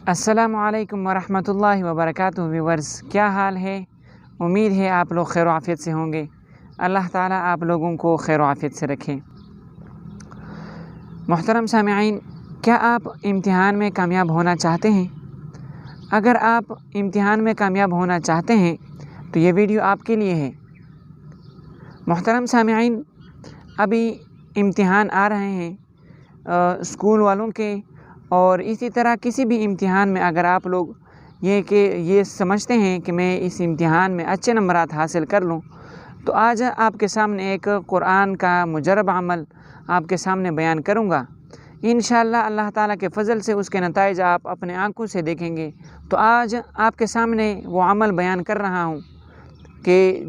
السلام علیکم ورحمۃ اللہ وبرکاتہ ویورز، کیا حال ہے؟ امید ہے آپ لوگ خیر و عافیت سے ہوں گے۔ اللہ تعالیٰ آپ لوگوں کو خیر و عافیت سے رکھیں۔ محترم سامعین، کیا آپ امتحان میں کامیاب ہونا چاہتے ہیں؟ اگر آپ امتحان میں کامیاب ہونا چاہتے ہیں تو یہ ویڈیو آپ کے لیے ہے۔ محترم سامعین، ابھی امتحان آ رہے ہیں اسکول والوں کے، اور اسی طرح کسی بھی امتحان میں اگر آپ لوگ یہ سمجھتے ہیں کہ میں اس امتحان میں اچھے نمبرات حاصل کر لوں، تو آج آپ کے سامنے ایک قرآن کا مجرب عمل آپ کے سامنے بیان کروں گا۔ انشاءاللہ اللہ تعالیٰ کے فضل سے اس کے نتائج آپ اپنے آنکھوں سے دیکھیں گے۔ تو آج آپ کے سامنے وہ عمل بیان کر رہا ہوں کہ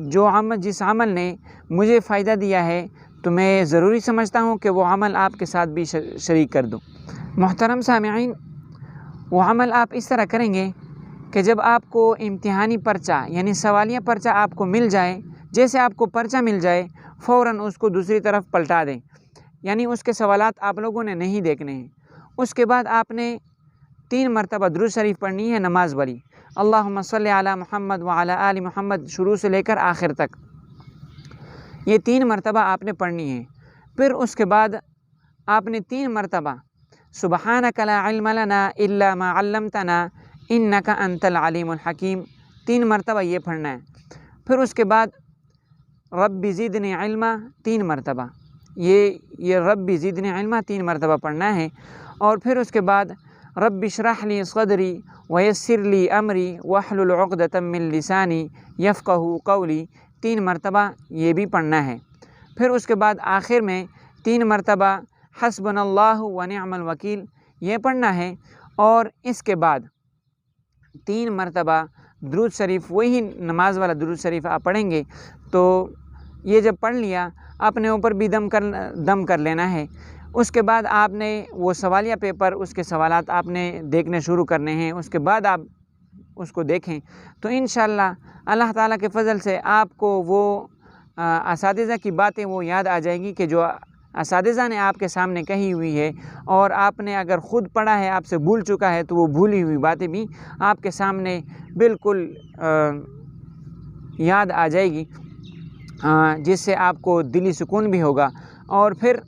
جس عمل نے مجھے فائدہ دیا ہے، تو میں ضروری سمجھتا ہوں کہ وہ عمل آپ کے ساتھ بھی شریک کر دوں۔ محترم سامعین، وہ عمل آپ اس طرح کریں گے کہ جب آپ کو امتحانی پرچہ یعنی سوالیہ پرچہ آپ کو مل جائے، جیسے آپ کو پرچہ مل جائے فوراً اس کو دوسری طرف پلٹا دیں، یعنی اس کے سوالات آپ لوگوں نے نہیں دیکھنے ہیں۔ اس کے بعد آپ نے 3 مرتبہ درود شریف پڑھنی ہے نماز والی، اللہم صلی علی محمد وعلی آل محمد، شروع سے لے کر آخر تک یہ 3 مرتبہ آپ نے پڑھنی ہے۔ پھر اس کے بعد آپ نے 3 مرتبہ سبحانک لا علم لنا الا ما علمتنا انک انت العلیم الحکیم، 3 مرتبہ یہ پڑھنا ہے۔ پھر اس کے بعد رب زدنی علما 3 مرتبہ، یہ رب زدنی علما 3 مرتبہ پڑھنا ہے۔ اور پھر اس کے بعد رب اشرح لی صدری ویسر لی امری واحلل عقدۃ من لسانی یفقہوا قولی، 3 مرتبہ یہ بھی پڑھنا ہے۔ پھر اس کے بعد آخر میں 3 مرتبہ حسبنا اللہ ونعم الوکیل یہ پڑھنا ہے۔ اور اس کے بعد 3 مرتبہ درود شریف، وہی نماز والا درود شریف آپ پڑھیں گے۔ تو یہ جب پڑھ لیا، اپنے اوپر بھی دم کر لینا ہے۔ اس کے بعد آپ نے وہ سوالیہ پیپر، اس کے سوالات آپ نے دیکھنے شروع کرنے ہیں۔ اس کے بعد آپ اس کو دیکھیں تو انشاءاللہ اللہ تعالیٰ کے فضل سے آپ کو وہ اساتذہ کی باتیں وہ یاد آ جائیں گی کہ جو اساتذہ نے آپ کے سامنے کہی ہوئی ہے، اور آپ نے اگر خود پڑھا ہے، آپ سے بھول چکا ہے، تو وہ بھولی ہوئی باتیں بھی آپ کے سامنے بالکل یاد آ جائے گی، جس سے آپ کو دلی سکون بھی ہوگا۔ اور پھر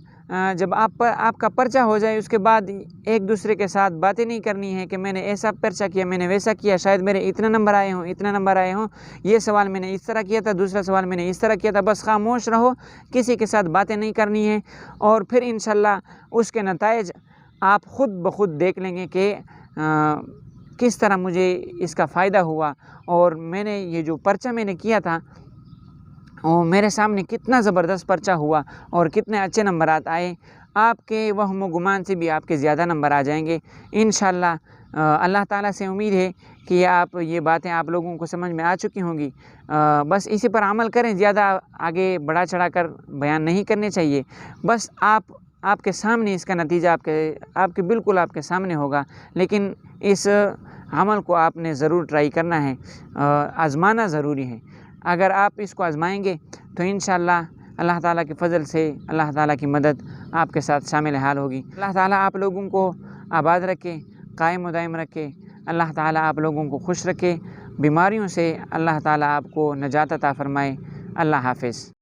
جب آپ کا پرچہ ہو جائے، اس کے بعد ایک دوسرے کے ساتھ باتیں نہیں کرنی ہے کہ میں نے ایسا پرچہ کیا، میں نے ویسا کیا، شاید میرے اتنے نمبر آئے ہوں، یہ سوال میں نے اس طرح کیا تھا، دوسرا سوال میں نے اس طرح کیا تھا۔ بس خاموش رہو، کسی کے ساتھ باتیں نہیں کرنی ہے۔ اور پھر انشاءاللہ اس کے نتائج آپ خود بخود دیکھ لیں گے کہ کس طرح مجھے اس کا فائدہ ہوا، اور میں نے یہ جو پرچہ میں نے کیا تھا وہ میرے سامنے کتنا زبردست پرچہ ہوا اور کتنے اچھے نمبرات آئے۔ آپ کے وہم و گمان سے بھی آپ کے زیادہ نمبر آ جائیں گے انشاءاللہ۔ اللہ تعالیٰ سے امید ہے کہ یہ باتیں آپ لوگوں کو سمجھ میں آ چکی ہوں گی۔ بس اسی پر عمل کریں، زیادہ آگے بڑھا چڑھا کر بیان نہیں کرنے چاہیے۔ بس آپ کے سامنے اس کا نتیجہ آپ کے بالکل آپ کے سامنے ہوگا، لیکن اس عمل کو آپ نے ضرور ٹرائی کرنا ہے، آزمانا ضروری ہے۔ اگر آپ اس کو آزمائیں گے تو انشاءاللہ اللہ تعالیٰ کے فضل سے اللہ تعالیٰ کی مدد آپ کے ساتھ شامل حال ہوگی۔ اللہ تعالیٰ آپ لوگوں کو آباد رکھے، قائم و دائم رکھے۔ اللہ تعالیٰ آپ لوگوں کو خوش رکھے، بیماریوں سے اللہ تعالیٰ آپ کو نجات عطا فرمائے۔ اللہ حافظ۔